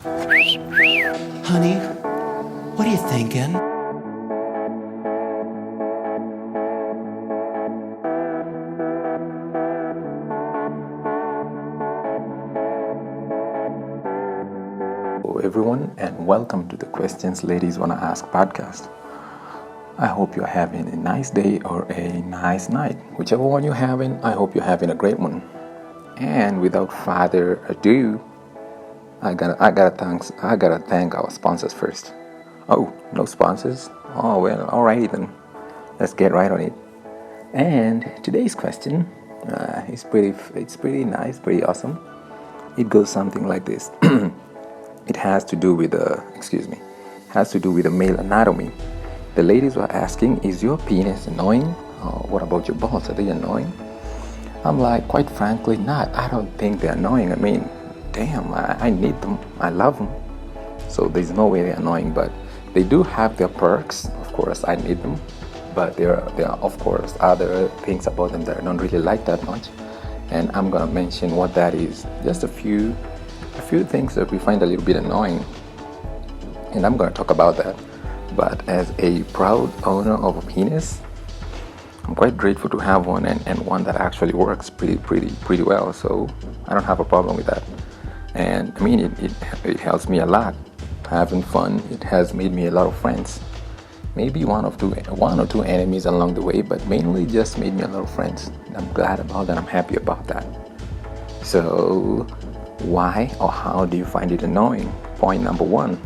Honey, what are you thinking? Hello, everyone, and welcome to the Questions Ladies Wanna Ask podcast. I hope you're having a nice day or a nice night. Whichever one you're having, I hope you're having a great one. And without further ado, I gotta thank our sponsors first. Oh, no sponsors? Oh well, alright then. Let's get right on it. And today's question it's pretty nice, pretty awesome. It goes something like this. It has to do with the male anatomy. The ladies were asking, is your penis annoying? Or what about your balls? Are they annoying? I'm like, quite frankly, not. I don't think they're annoying. I mean, damn, I need them. I love them. So there's no way they're annoying, but they do have their perks. Of course, I need them. But there are, of course, other things about them that I don't really like that much. And I'm going to mention what that is. Just a few things that we find a little bit annoying, and I'm going to talk about that. But as a proud owner of a penis, I'm quite grateful to have one, and one that actually works pretty well. So I don't have a problem with that. And I mean, it helps me a lot. Having fun. It has made me a lot of friends. Maybe one or two enemies along the way, but mainly just made me a lot of friends. I'm glad about that. I'm happy about that. So why or how do you find it annoying? Point number one,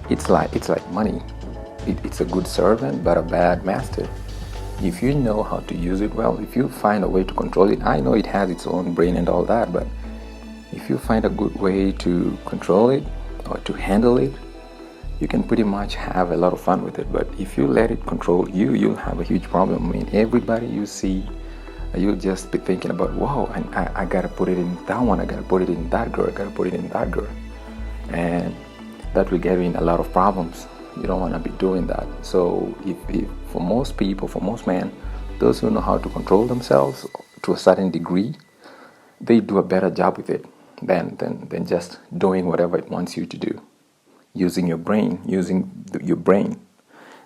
it's like money. It's a good servant but a bad master. If you know how to use it well, if you find a way to control it, I know it has its own brain and all that, but if you find a good way to control it or to handle it, you can pretty much have a lot of fun with it. But if you let it control you, you'll have a huge problem. I mean, everybody you see, you'll just be thinking about, whoa, and I gotta put it in that one, I gotta put it in that girl, I gotta put it in that girl. And that will get you in a lot of problems. You don't want to be doing that. So if for most people, for most men, those who know how to control themselves to a certain degree, they do a better job with it than just doing whatever it wants you to do. Using your brain,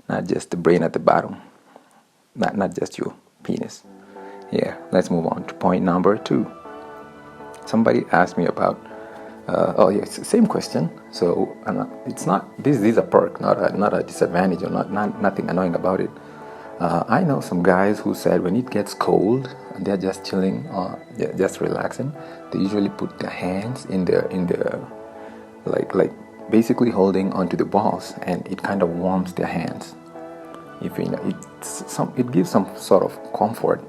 not just the brain at the bottom, not just your penis. Yeah, let's move on to point number two. Somebody asked me about, it's the same question. So it's not, this is a perk, not a disadvantage, or nothing annoying about it. I know some guys who said when it gets cold and they're just chilling, just relaxing, they usually put their hands in their like basically holding onto the balls, and it kind of warms their hands. If you know, it gives some sort of comfort.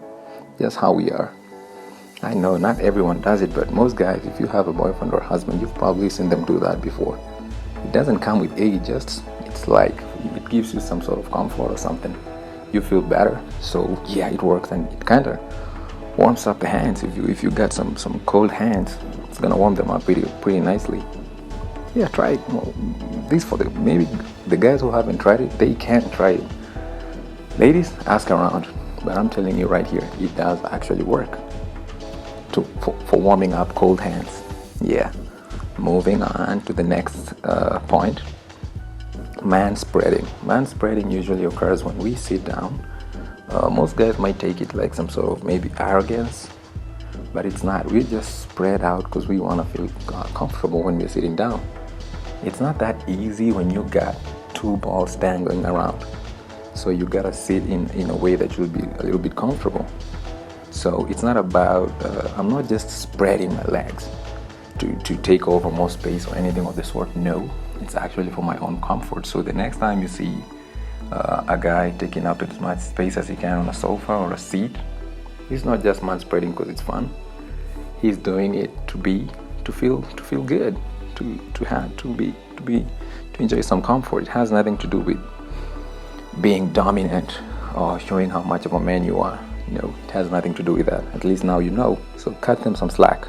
Just how we are. I know not everyone does it, but most guys, if you have a boyfriend or husband, you've probably seen them do that before. It doesn't come with age, just it's like it gives you some sort of comfort or something. You feel better. So yeah, it works, and it kind of warms up the hands. If you got some cold hands, it's gonna warm them up pretty nicely. Yeah, try it. Well, this for maybe the guys who haven't tried it, they can try it. Ladies, ask around. But I'm telling you right here, it does actually work for warming up cold hands. Yeah. Moving on to the next point. Manspreading. Manspreading usually occurs when we sit down. Most guys might take it like some sort of maybe arrogance, but it's not. We just spread out because we want to feel comfortable when we're sitting down. It's not that easy when you got two balls dangling around. So you gotta sit in a way that you'll be a little bit comfortable. So it's not about, I'm not just spreading my legs to take over more space or anything of the sort. No, it's actually for my own comfort. So the next time you see a guy taking up as much space as he can on a sofa or a seat, he's not just man spreading because it's fun. He's doing it to feel good, to enjoy some comfort. It has nothing to do with being dominant or showing how much of a man you are. No, it has nothing to do with that. At least now you know. So cut them some slack.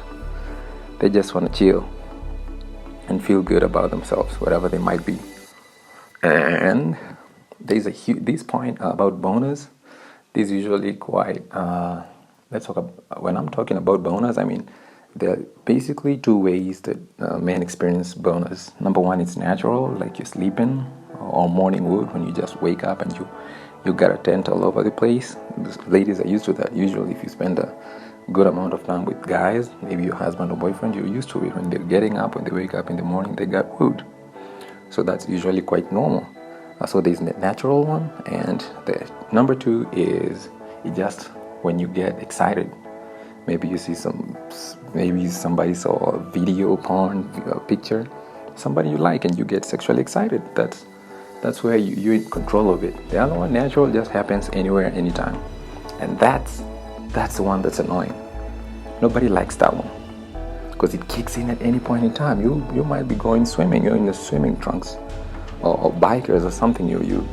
They just want to chill and feel good about themselves, whatever they might be. And there's this point about boners. This is usually quite. Let's talk about, when I'm talking about boners, I mean there are basically two ways that men experience bonus. Number one, it's natural, like you're sleeping, or morning wood when you just wake up and you got a tent all over the place. Ladies are used to that. Usually, if you spend a good amount of time with guys, maybe your husband or boyfriend, you're used to it. When they're getting up, when they wake up in the morning, they got wood. So that's usually quite normal. So there's the natural one, and the number two is it just when you get excited. Maybe you see maybe somebody saw a video porn picture, somebody you like, and you get sexually excited. That's where you're in control of it. The other one, natural, just happens anywhere, anytime, and that's the one that's annoying. Nobody likes that one because it kicks in at any point in time. You might be going swimming, you're in the swimming trunks, or bikers or something. You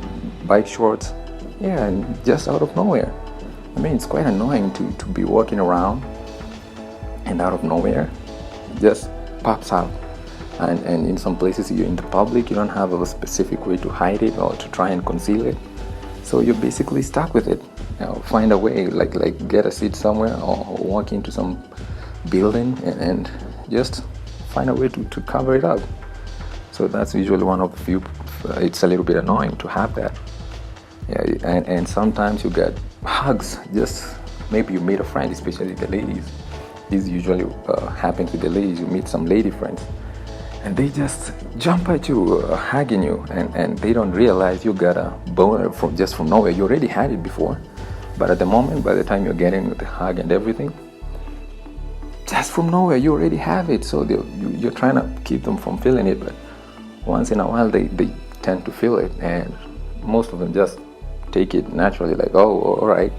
bike shorts, yeah, and just out of nowhere. I mean, it's quite annoying to be walking around and out of nowhere it just pops out. And in some places you're in the public, you don't have a specific way to hide it or to try and conceal it. So you're basically stuck with it. Find a way, like get a seat somewhere or walk into some building and just find a way to cover it up. So that's usually one of the few. It's a little bit annoying to have that. Yeah, and sometimes you get hugs. Just maybe you meet a friend, especially the ladies. This usually happens with the ladies. You meet some lady friends, and they just jump at you, hugging you, and they don't realize you got a boner from nowhere. You already had it before, but at the moment, by the time you're getting the hug and everything, just from nowhere, you already have it. So you're trying to keep them from feeling it, but once in a while, they tend to feel it, and most of them just take it naturally, like, oh, all right,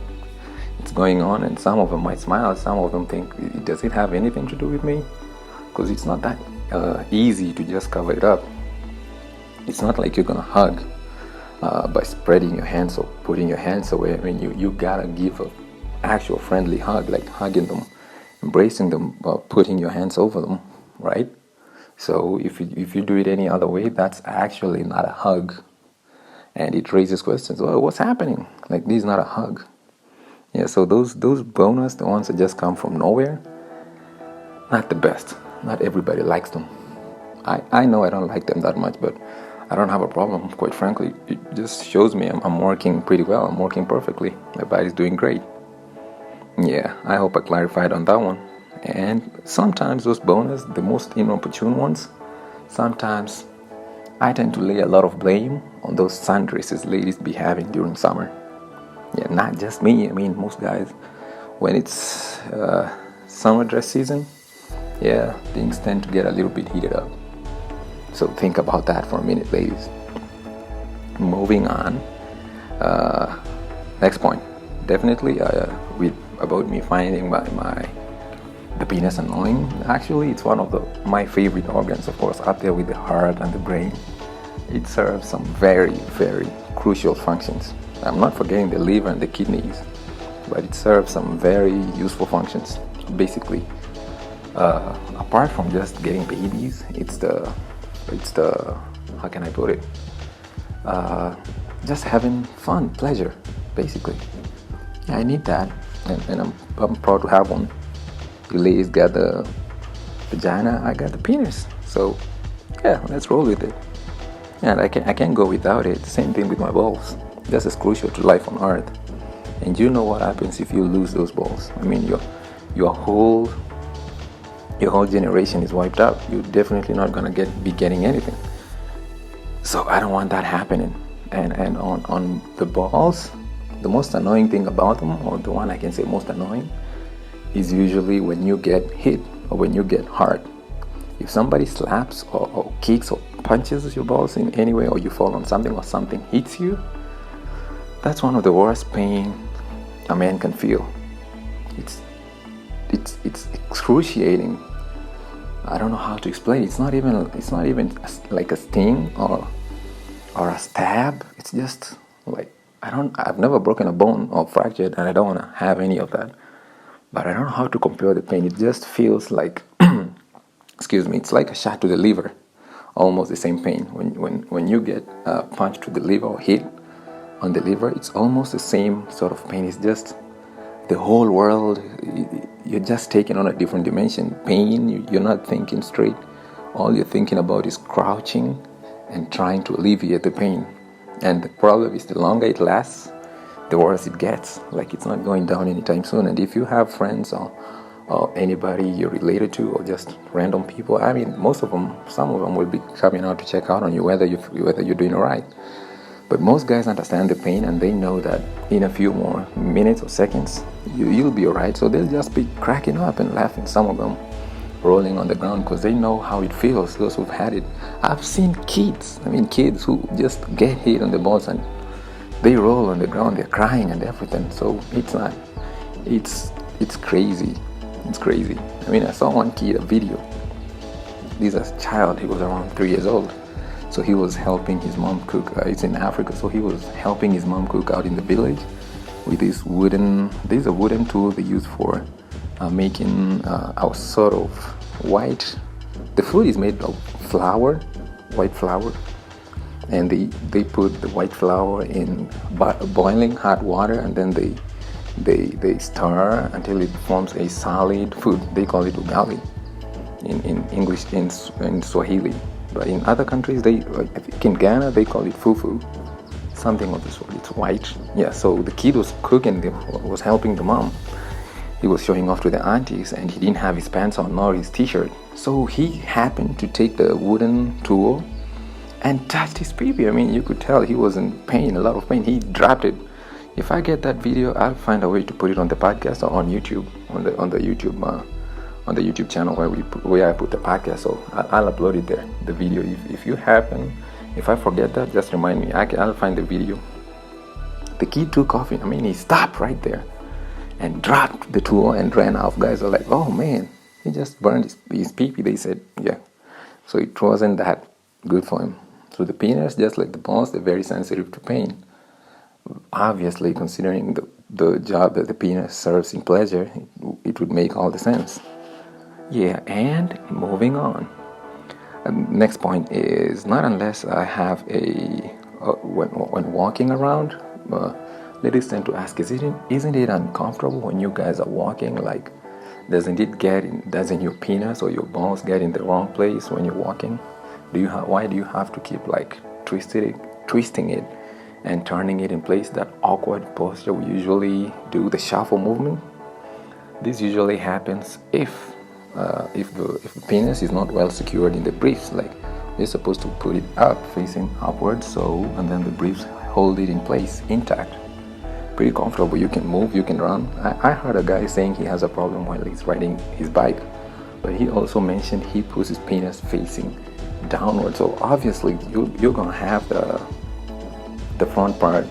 it's going on. And some of them might smile, some of them think, does it have anything to do with me? Because it's not that easy to just cover it up. It's not like you're gonna hug by spreading your hands or putting your hands away. I mean, you gotta give an actual friendly hug, like hugging them, embracing them, putting your hands over them, right? So if you do it any other way, that's actually not a hug. And it raises questions. Oh, what's happening? Like, this is not a hug. Yeah, so those bonus, the ones that just come from nowhere, not the best. Not everybody likes them. I know I don't like them that much, but I don't have a problem, quite frankly. It just shows me I'm working pretty well. I'm working perfectly. My body's doing great. Yeah, I hope I clarified on that one. And sometimes those bonus, the most inopportune ones, sometimes I tend to lay a lot of blame on those sundresses ladies be having during summer. Yeah, not just me. I mean, most guys, when it's summer dress season, yeah, things tend to get a little bit heated up. So think about that for a minute, ladies. Moving on. Next point. Definitely about me finding the penis annoying. Actually, it's one of my favorite organs, of course, up there with the heart and the brain. It serves some very, very crucial functions. I'm not forgetting the liver and the kidneys, but it serves some very useful functions. Basically, apart from just getting babies, it's the how can I put it? Just having fun, pleasure, basically. Yeah, I need that, and I'm proud to have one. You ladies got the vagina, I got the penis. So yeah, let's roll with it. And I can't go without it. Same thing with my balls. That's as crucial to life on Earth. And you know what happens if you lose those balls? I mean, your whole generation is wiped out. You're definitely not gonna be getting anything. So I don't want that happening. And on the balls, the most annoying thing about them, or the one I can say most annoying, is usually when you get hit or when you get hurt. If somebody slaps or kicks or punches your balls in any way, or you fall on something or something hits you, that's one of the worst pain a man can feel. It's excruciating. I don't know how to explain. It's not even like a sting or a stab. It's just like I've never broken a bone or fractured, and I don't want to have any of that. But I don't know how to compare the pain. It just feels like, excuse me, it's like a shot to the liver. Almost the same pain. When you get punched to the liver or hit on the liver, it's almost the same sort of pain. It's just the whole world, you're just taking on a different dimension. Pain, you're not thinking straight. All you're thinking about is crouching and trying to alleviate the pain. And the problem is, the longer it lasts, the worse it gets. Like, it's not going down anytime soon. And if you have friends or anybody you're related to, or just random people, I mean, some of them will be coming out to check out on you, whether you're doing all right. But most guys understand the pain, and they know that in a few more minutes or seconds, you'll be all right. So they'll just be cracking up and laughing. Some of them rolling on the ground, because they know how it feels. Those who've had it. I've seen kids who just get hit on the balls and they roll on the ground. They're crying and everything. So it's crazy. It's crazy. I mean, I saw one kid, a video. This is a child. He was around 3 years old. So he was helping his mom cook. It's in Africa. So he was helping his mom cook out in the village with this there's a wooden tool they use for making a sort of white. The food is made of white flour. And they put the white flour in boiling hot water, and then they stir until it forms a solid food. They call it ugali in English, in Swahili. But in other countries, I think in Ghana, they call it fufu, something of the sort. It's white. Yeah, so the kid was cooking, was helping the mom. He was showing off to the aunties, and he didn't have his pants on nor his t-shirt. So he happened to take the wooden tool and touched his baby. I mean, you could tell he was in pain, a lot of pain. He dropped it. If I get that video, I'll find a way to put it on the podcast or on YouTube, on the YouTube channel where I put the podcast. So I'll upload it there, the video. If I forget that, just remind me. I'll find the video. The kid took off. I mean, he stopped right there and dropped the tool and ran off. Guys are like, oh man, he just burned his pee-pee. They said, yeah. So it wasn't that good for him. So the penis, just like the balls, they're very sensitive to pain. Obviously, considering the job that the penis serves in pleasure, it would make all the sense. Yeah, and moving on. Next point is, not unless I have when walking around, ladies tend to ask, isn't it uncomfortable when you guys are walking? Like, doesn't your penis or your balls get in the wrong place when you're walking? Why do you have to keep like twisting it and turning it in place? That awkward posture we usually do, the shuffle movement. This usually happens if the penis is not well secured in the briefs. Like, you're supposed to put it up, facing upwards, and then the briefs hold it in place, intact. Pretty comfortable. You can move, you can run. I heard a guy saying he has a problem while he's riding his bike, but he also mentioned he puts his penis facing downward. So obviously you're gonna have the front part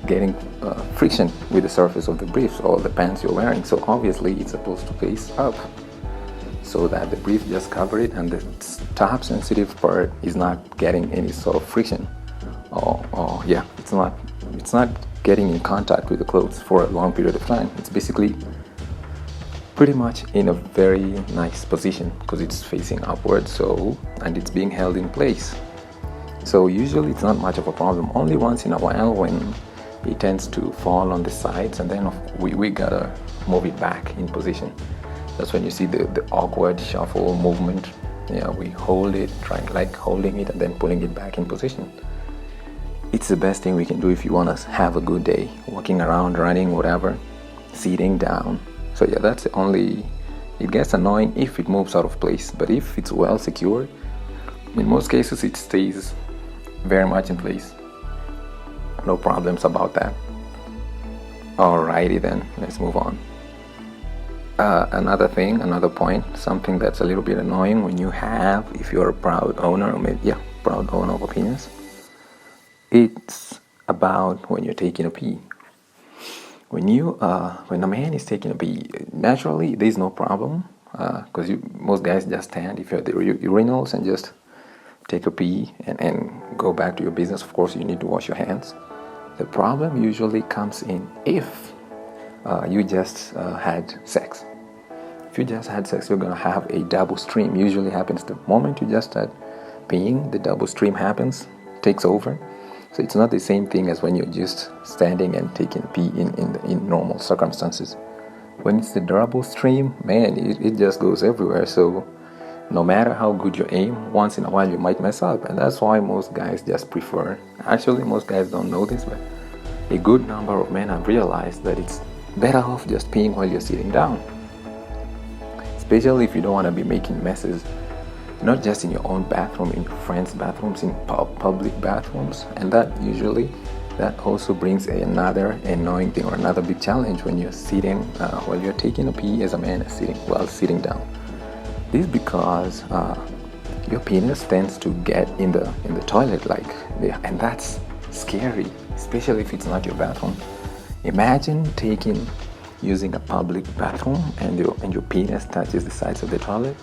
getting friction with the surface of the briefs or the pants you're wearing. So obviously it's supposed to face up so that the brief just cover it and the top sensitive part is not getting any sort of friction. It's not getting in contact with the clothes for a long period of time. It's basically pretty much in a very nice position because it's facing upwards, and it's being held in place. So usually it's not much of a problem. Only once in a while when it tends to fall on the sides, and then we gotta move it back in position. That's when you see the awkward shuffle movement. Yeah, we hold it, holding it and then pulling it back in position. It's the best thing we can do if you want to have a good day, walking around, running, whatever, sitting down. So yeah, that's the only. It gets annoying if it moves out of place, but if it's well secured, in most cases it stays very much in place. No problems about that. Alrighty then, let's move on. Another point, something that's a little bit annoying if you're a proud owner of a penis. It's about when you're taking a pee. When a man is taking a pee, naturally there's no problem because most guys just stand if you're at the urinals and just take a pee and go back to your business. Of course, you need to wash your hands. The problem usually comes in if you just had sex. If you just had sex, you're going to have a double stream. Usually happens the moment you just start peeing, the double stream happens, takes over. So it's not the same thing as when you're just standing and taking pee in normal circumstances. When it's the durable stream, man, it just goes everywhere. So no matter how good you aim, once in a while you might mess up. And that's why most guys just prefer, actually most guys don't know this, but a good number of men have realized that it's better off just peeing while you're sitting down. Especially if you don't want to be making messes, not just in your own bathroom, in your friends' bathrooms, in public bathrooms. And that also brings another annoying thing or another big challenge when you're sitting, while you're taking a pee as a man while sitting down. This is because your penis tends to get in the toilet, and that's scary, especially if it's not your bathroom. Imagine using a public bathroom and your penis touches the sides of the toilet.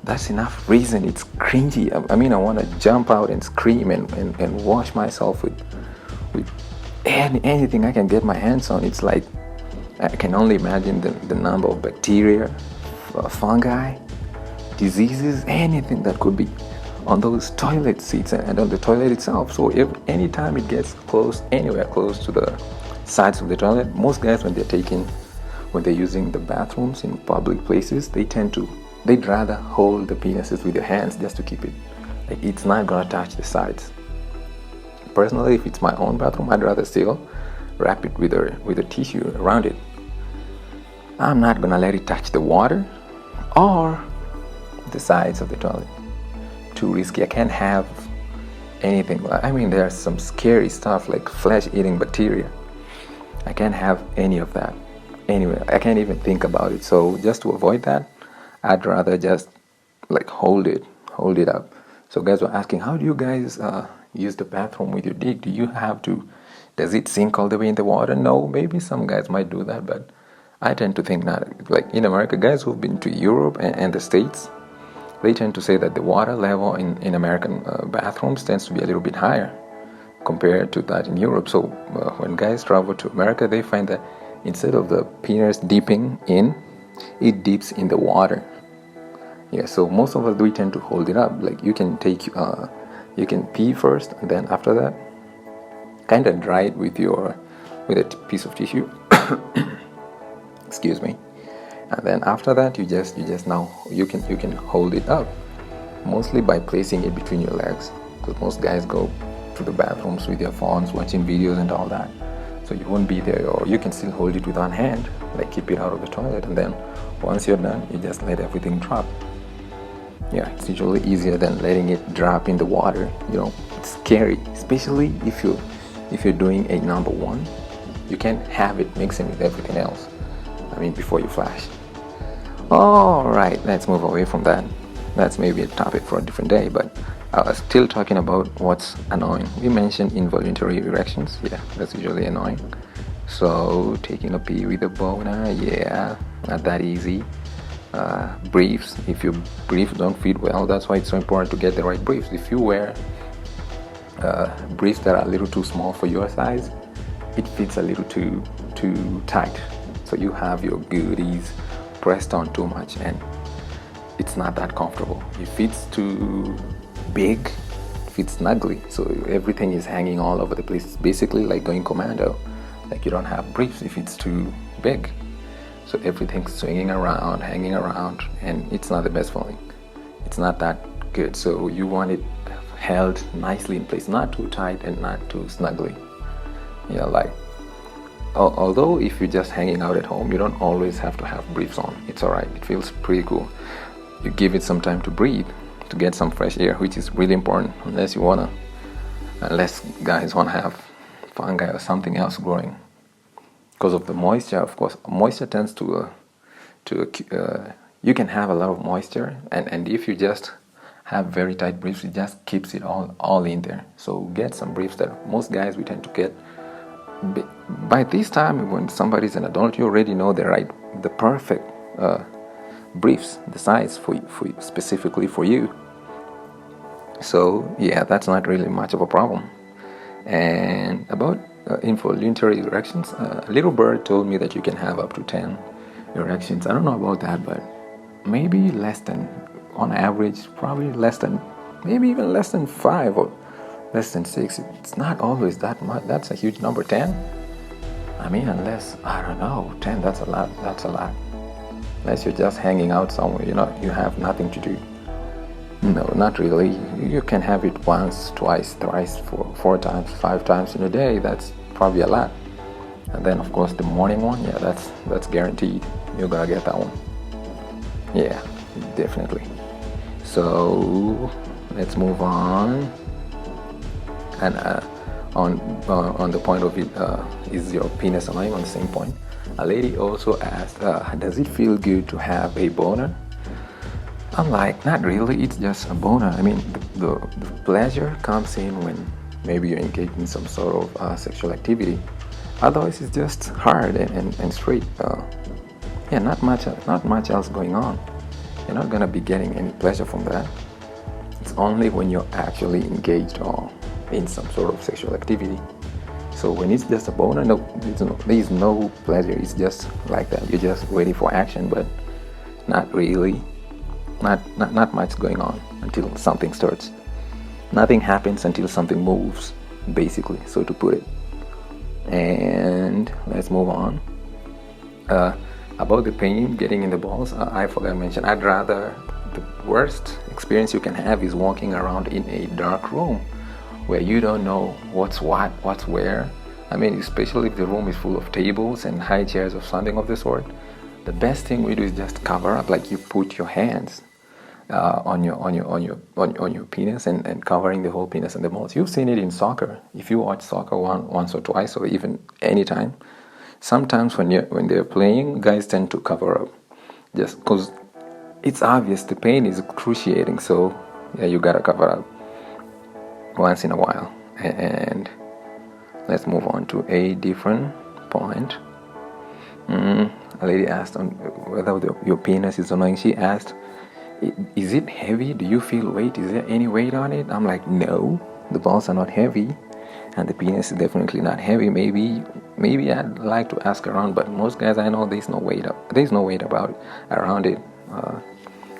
That's enough reason. It's cringy. I mean, I want to jump out and scream and wash myself with anything I can get my hands on. It's like I can only imagine the number of bacteria, fungi, diseases, anything that could be on those toilet seats and on the toilet itself. So anytime it gets anywhere close to the sides of the toilet, most guys when they're using the bathrooms in public places, they'd rather hold the penises with their hands just to keep it, like it's not gonna touch the sides. Personally, if it's my own bathroom, I'd rather still wrap it with a tissue around it. I'm not gonna let it touch the water or the sides of the toilet. Too risky. I can't have anything. I mean, there's some scary stuff like flesh-eating bacteria. I can't have any of that. Anyway, I can't even think about it. So just to avoid that, I'd rather just like hold it up. So guys were asking, how do you guys use the bathroom with your dick? Does it sink all the way in the water? No, maybe some guys might do that, but I tend to think not. Like in America, guys who've been to Europe and the States, they tend to say that the water level in American bathrooms tends to be a little bit higher compared to that in Europe. So when guys travel to America, they find that instead of the penis dipping in, it dips in the water. Yeah, so most of us, we tend to hold it up. Like you can pee first, and then after that, kind of dry it with a piece of tissue. Excuse me. And then after that, you can hold it up, mostly by placing it between your legs, because most guys go to the bathrooms with their phones, watching videos and all that. So you won't be there, or you can still hold it with one hand, like keep it out of the toilet, and then once you're done, you just let everything drop. Yeah, it's usually easier than letting it drop in the water. It's scary, especially if you're doing a number one. You can't have it mixing with everything else. I mean, before you flash. Alright, let's move away from that. That's maybe a topic for a different day, but still talking about what's annoying. We mentioned involuntary erections. Yeah, that's usually annoying. So taking a pee with a boner, yeah, not that easy. Briefs, if your briefs don't fit well, that's why it's so important to get the right briefs. If you wear briefs that are a little too small for your size, it fits a little too tight. So you have your goodies pressed on too much and it's not that comfortable. If it's too big, it fits snugly, so everything is hanging all over the place. It's basically like going commando, like you don't have briefs if it's too big. So everything's swinging around, hanging around, and it's not the best feeling. It's not that good. So you want it held nicely in place, not too tight and not too snugly. Although if you're just hanging out at home, you don't always have to have briefs on. It's alright. It feels pretty cool. You give it some time to breathe, to get some fresh air, which is really important. Unless guys wanna have fungi or something else growing. Because of the moisture, of course, moisture tends to you can have a lot of moisture, and if you just have very tight briefs, it just keeps it all in there. So get some briefs that most guys we tend to get. By this time, when somebody's an adult, you already know the perfect briefs, the size for specifically for you. So yeah, that's not really much of a problem. And about involuntary erections, Little Bird told me that you can have up to 10 erections. I don't know about that, but maybe less than, on average, probably less than, maybe even less than 5 or less than 6, it's not always that much. That's a huge number. 10, I mean, unless, I don't know, 10, that's a lot. Unless you're just hanging out somewhere, you have nothing to do. No, not really. You can have it once, twice, thrice, 4 times, 5 times in a day. That's probably a lot. And then, of course, the morning one, yeah, that's guaranteed. You're gonna get that one. Yeah, definitely. So let's move on. And on the point of it, is your penis annoying? On the same point, a lady also asked, does it feel good to have a boner? I'm like, not really, it's just a boner. I mean, the pleasure comes in when maybe you're engaged in some sort of sexual activity. Otherwise, it's just hard and straight. Yeah, not much else going on. You're not gonna be getting any pleasure from that. It's only when you're actually engaged or in some sort of sexual activity. So when it's just a boner, no, there's no pleasure. It's just like that. You're just ready for action, but not really. Not much going on until something starts. Nothing happens until something moves, basically, so to put it. And let's move on. About the pain getting in the balls, I forgot to mention, I'd rather, the worst experience you can have is walking around in a dark room where you don't know what's where. I mean, especially if the room is full of tables and high chairs or something of the sort. The best thing we do is just cover up, like you put your hands on your penis and covering the whole penis and the balls. You've seen it in soccer. If you watch soccer once or twice or even any time, sometimes when they're playing, guys tend to cover up, just because it's obvious the pain is excruciating. So yeah, you gotta cover up once in a while. And let's move on to a different point. A lady asked on whether your penis is annoying. She asked, is it heavy? Do you feel weight? Is there any weight on it? I'm like, no, the balls are not heavy, and the penis is definitely not heavy. Maybe I'd like to ask around, but most guys I know, there's no weight around it.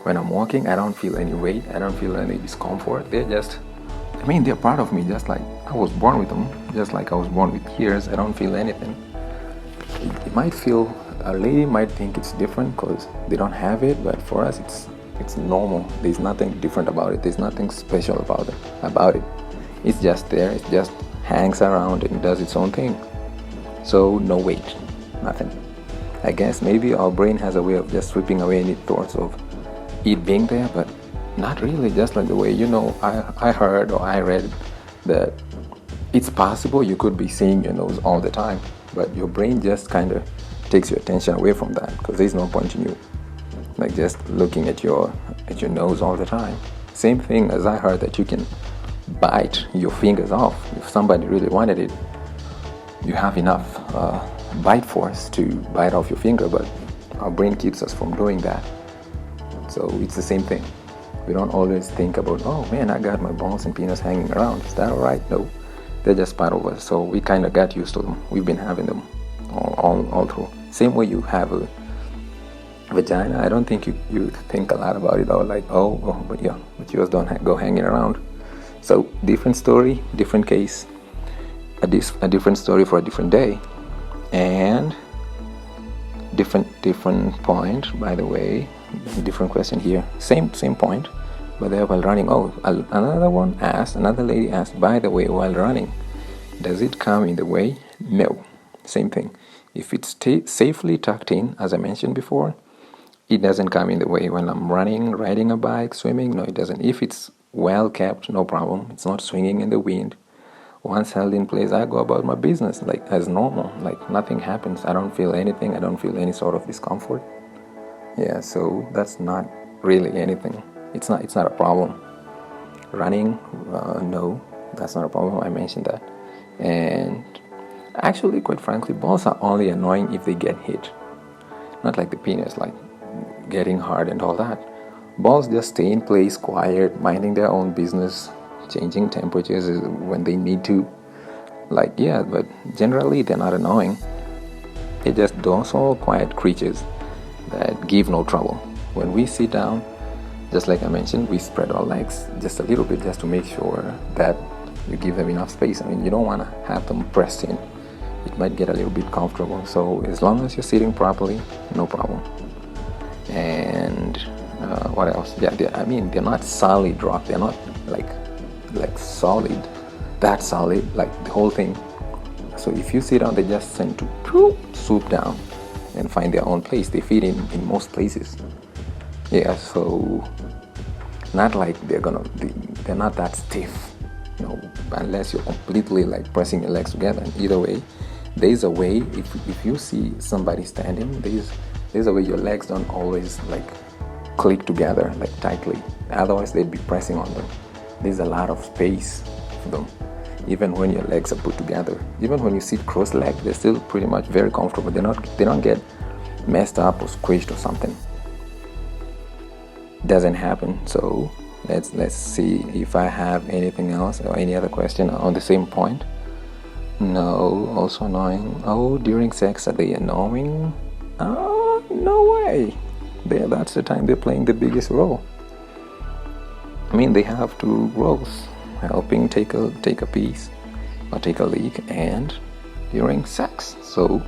When I'm walking, I don't feel any weight. I don't feel any discomfort. They're part of me, just like I was born with them, just like I was born with ears. I don't feel anything. It might feel, a lady might think it's different because they don't have it, but for us it's normal. There's nothing different about it. There's nothing special about it. It's just there. It just hangs around and does its own thing. So no weight, nothing. I guess maybe our brain has a way of just sweeping away any thoughts of it being there, but not really. Just like the way, I heard or I read that it's possible you could be seeing your nose all the time, but your brain just kind of takes your attention away from that, because there's no point in you like just looking at your nose all the time. Same thing as I heard that you can bite your fingers off. If somebody really wanted it, you have enough bite force to bite off your finger, but our brain keeps us from doing that. So it's the same thing. We don't always think about, oh man, I got my balls and penis hanging around. Is that alright? No, they're just part of us. So we kind of got used to them. We've been having them all through. Same way you have a vagina. I don't think you think a lot about it, or like, but yours don't go hanging around. So different story, different case, a different story for a different day, and different point. By the way, different question here. Same point, but they're while running. Another lady asked, by the way, while running, does it come in the way? No, same thing. If it's safely tucked in, as I mentioned before, it doesn't come in the way. When I'm running, riding a bike, swimming, no, it doesn't. If it's well kept, no problem. It's not swinging in the wind. Once held in place, I go about my business like as normal, like nothing happens. I don't feel anything. I don't feel any sort of discomfort. Yeah, so that's not really anything. It's not a problem. Running, no, that's not a problem. I mentioned that. And actually, quite frankly, balls are only annoying if they get hit. Not like the penis, like getting hard and all that. Balls just stay in place, quiet, minding their own business, changing temperatures when they need to. But generally they're not annoying. They're just docile, quiet creatures that give no trouble. When we sit down, just like I mentioned, we spread our legs just a little bit, just to make sure that You give them enough space. I mean, you don't want to have them pressed in. It might get a little bit comfortable. So as long as you're sitting properly, no problem. And what else? Yeah, they're not solid rock. They're not like solid, that solid, like the whole thing. So if you sit down, they just tend to swoop down and find their own place. They fit in most places. Yeah, so not like they're not that stiff, unless you're completely like pressing your legs together. And either way, there's a way, if you see somebody standing, there's a way your legs don't always like click together like tightly. Otherwise they'd be pressing on them. There's a lot of space for them. Even when your legs are put together, even when you sit cross-legged, they're still pretty much very comfortable. They don't get messed up or squished or something. Doesn't happen. So let's see if I have anything else or any other question on the same point. No, also annoying. Oh, during sex, are they annoying? Oh, no way. That's the time they're playing the biggest role. I mean, they have two roles: helping take a piece or take a leak, and during sex. So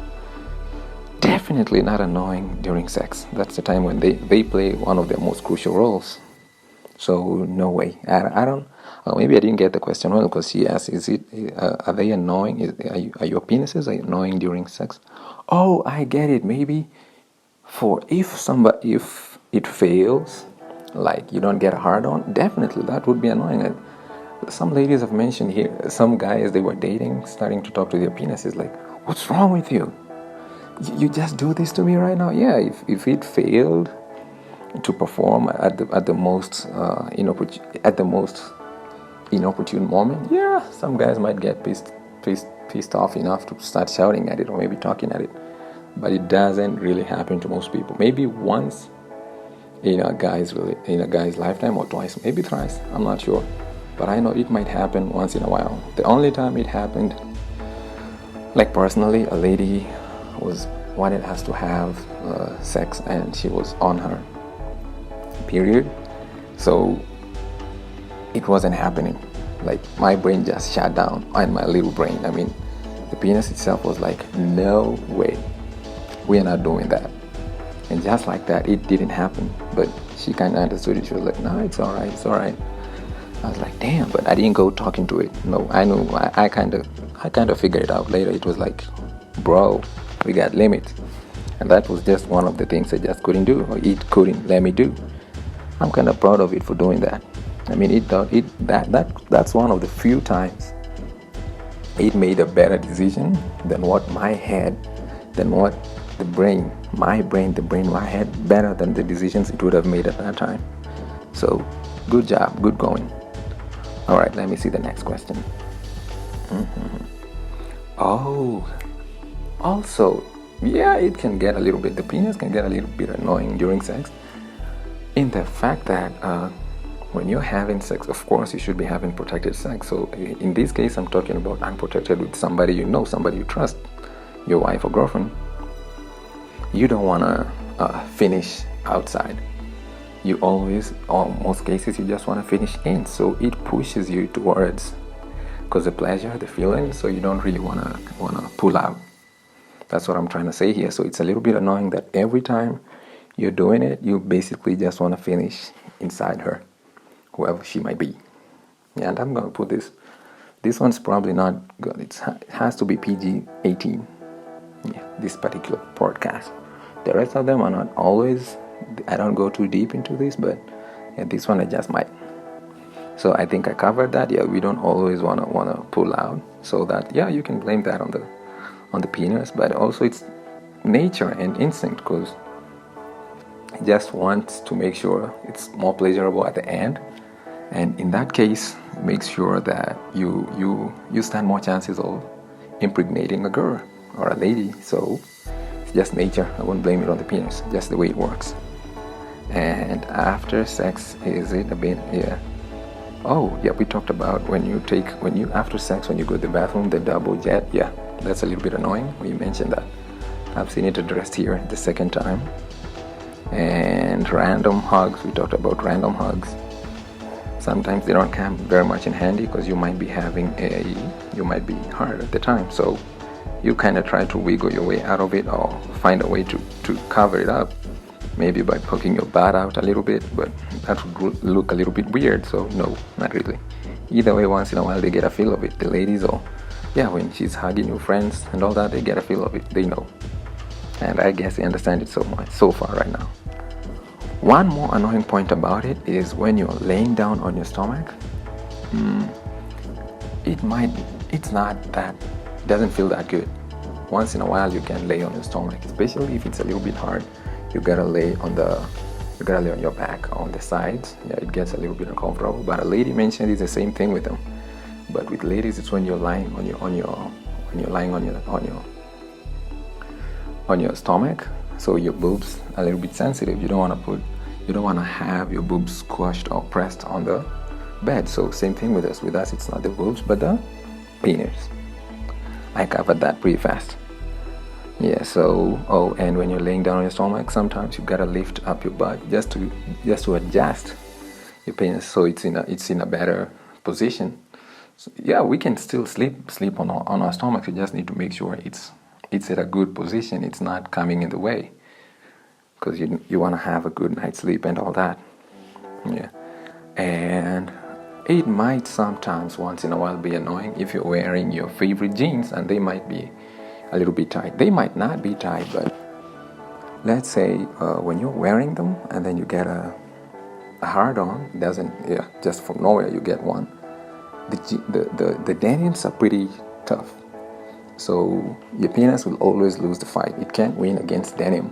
definitely not annoying during sex. That's the time when they play one of their most crucial roles. So no way. I don't. Maybe I didn't get the question well, because she asked, are they annoying? Are your penises annoying during sex? Oh, I get it. Maybe if it fails, like you don't get a hard on, definitely that would be annoying. Some ladies have mentioned here, some guys they were dating, starting to talk to their penises like, what's wrong with you? You just do this to me right now? Yeah, if it failed to perform at the most inopportune moment, yeah, some guys might get pissed off enough to start shouting at it or maybe talking at it. But it doesn't really happen to most people. Maybe once in a guy's lifetime, or twice, maybe thrice. I'm not sure, but I know it might happen once in a while. The only time it happened, like personally, a lady wanted us to have sex, and she was on her period, so it wasn't happening. Like my brain just shut down, and my little brain. I mean, the penis itself was like, no way, we are not doing that. And just like that, it didn't happen. But she kind of understood it. She was like, no, it's all right. I was like, damn, but I didn't go talking to it. No, I knew. I kind of figured it out later. It was like, bro, we got limits. And that was just one of the things I just couldn't do, or it couldn't let me do. I'm kind of proud of it for doing that. I mean, that's one of the few times it made a better decision than what my head, than what the brain had, better than the decisions it would have made at that time. So good job, good going. All right, let me see the next question. Oh, also, yeah, it can get a little bit, the penis can get a little bit annoying during sex, in the fact that when you're having sex, of course you should be having protected sex. So in this case, I'm talking about unprotected with somebody you know, somebody you trust, your wife or girlfriend. You don't want to finish outside. You always, or most cases, you just want to finish in. So it pushes you towards, because the pleasure, the feeling, so you don't really want to pull out. That's what I'm trying to say here. So it's a little bit annoying that every time you're doing it, you basically just want to finish inside her, whoever she might be. And I'm going to put this one's probably not good. It has to be PG-18. Yeah, this particular podcast. The rest of them are not always, I don't go too deep into this, but yeah, this one I just might. So I think I covered that. Yeah, we don't always want to pull out, so that, yeah, you can blame that on the penis, but also it's nature and instinct, because it just wants to make sure it's more pleasurable at the end. And in that case, make sure that you stand more chances of impregnating a girl or a lady. So it's just nature. I won't blame it on the penis, just the way it works. And after sex, is it a bit, yeah. Oh, yeah, we talked about after sex, when you go to the bathroom, the double jet, yeah, that's a little bit annoying. We mentioned that. I've seen it addressed here the second time. And random hugs, we talked about random hugs. sometimes they don't come very much in handy because you might be hard at the time, so you kind of try to wiggle your way out of it or find a way to cover it up, maybe by poking your butt out a little bit, but that would look a little bit weird, so no, not really. Either way, once in a while they get a feel of it, the ladies, or when she's hugging your friends and all that, they get a feel of it, they know. And I guess they understand it so much so far right now. One more annoying point about it is when you're laying down on your stomach, it doesn't feel that good. Once in a while you can lay on your stomach, especially if it's a little bit hard. You gotta lay on your back, on the sides. It gets a little bit uncomfortable. But a lady mentioned it's the same thing with them. But with ladies, it's when you're lying on your stomach, so your boobs are a little bit sensitive. You don't want to have your boobs squashed or pressed on the bed. So same thing with us. With us, it's not the boobs, but the penis. I covered that pretty fast. So and when you're laying down on your stomach, sometimes you gotta lift up your butt just to adjust your penis so it's in a better position. So, we can still sleep on our stomach. You just need to make sure it's at a good position. It's not coming in the way, because you want to have a good night's sleep and all that. And it might sometimes, once in a while, be annoying if you're wearing your favorite jeans and they might be a little bit tight. They might not be tight, but let's say when you're wearing them and then you get a hard-on, just from nowhere you get one. The denims are pretty tough, so your penis will always lose the fight. It can't win against denim.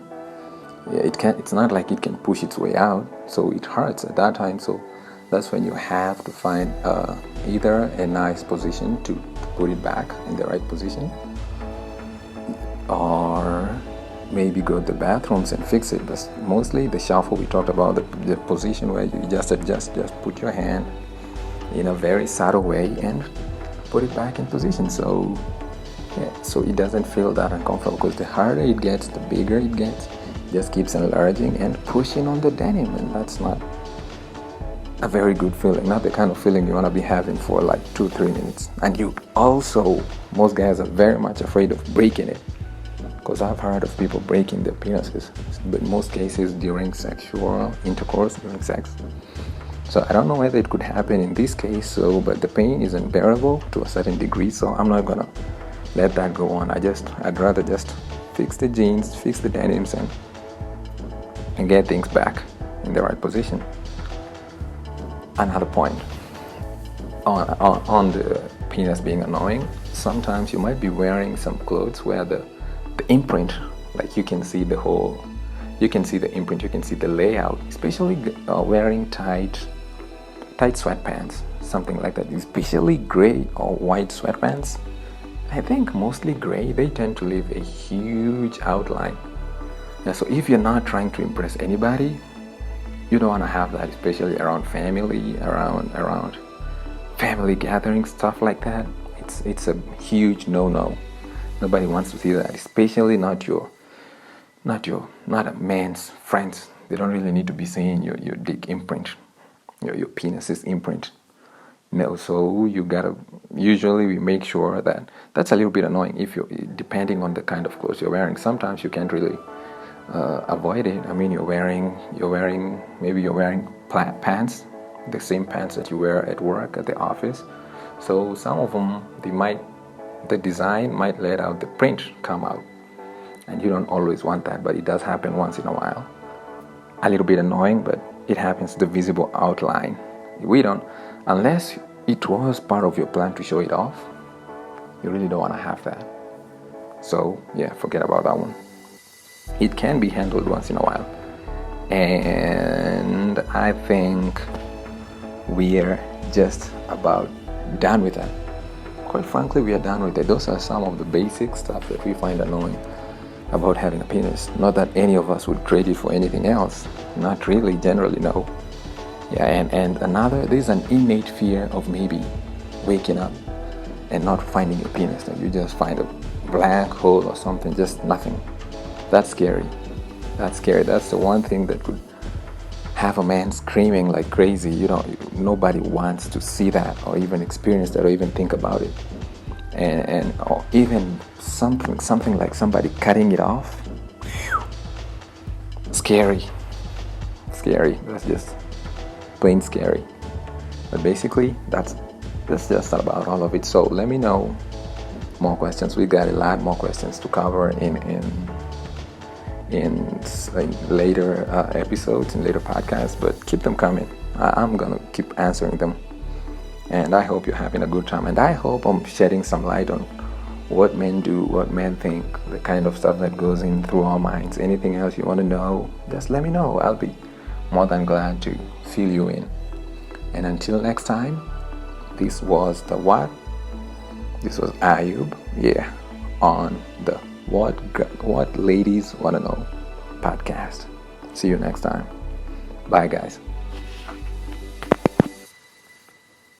It's not like it can push its way out, so it hurts at that time. So that's when you have to find either a nice position to put it back in the right position, or maybe go to the bathrooms and fix it. But mostly the shuffle, we talked about the position where you just adjust, just put your hand in a very subtle way and put it back in position, so it doesn't feel that uncomfortable, because the harder it gets, the bigger it gets. It just keeps enlarging and pushing on the denim, and that's not a very good feeling, not the kind of feeling you want to be having for like 2-3 minutes. And most guys are very much afraid of breaking it, because I've heard of people breaking their penises, but in most cases during sexual intercourse, during sex. So I don't know whether it could happen in this case, but the pain is unbearable to a certain degree, so I'm not gonna let that go on. I'd rather just fix the jeans, fix the denims, and get things back in the right position. Another point on the penis being annoying, sometimes you might be wearing some clothes where the imprint, like you can see the imprint, you can see the layout, especially wearing tight sweatpants, something like that, especially gray or white sweatpants. I think mostly gray, they tend to leave a huge outline. So if you're not trying to impress anybody, you don't want to have that, especially around family, around family gatherings, stuff like that. It's a huge no-no. Nobody wants to see that, especially not a man's friends. They don't really need to be seeing your dick imprint, your penis's imprint. So you gotta, usually we make sure that's a little bit annoying depending on the kind of clothes you're wearing. Sometimes you can't really avoid it. I mean, maybe you're wearing pants, the same pants that you wear at work, at the office. So some of them, the design might let out the print come out, and you don't always want that, but it does happen once in a while. A little bit annoying, but it happens, the visible outline. Unless it was part of your plan to show it off, you really don't want to have that. So forget about that one. It can be handled once in a while. And I think we're just about done with that. Quite frankly, we are done with it. Those are some of the basic stuff that we find annoying about having a penis. Not that any of us would trade it for anything else. Not really, generally, no. And there's an innate fear of maybe waking up and not finding your penis. Like you just find a black hole or something, just nothing. That's scary. That's the one thing that could have a man screaming like crazy. Nobody wants to see that or even experience that or even think about it. And or even something like somebody cutting it off. Scary. That's just plain scary. But basically, that's just about all of it. So let me know more questions. We got a lot more questions to cover in later episodes and later podcasts, but keep them coming. I'm gonna keep answering them, and I hope you're having a good time, and I hope I'm shedding some light on what men do, what men think, the kind of stuff that goes in through our minds. Anything else you want to know, just let me know. I'll be more than glad to fill you in. And until next time, this was Ayub, on the What Ladies Wanna Know podcast. See you next time. Bye, guys.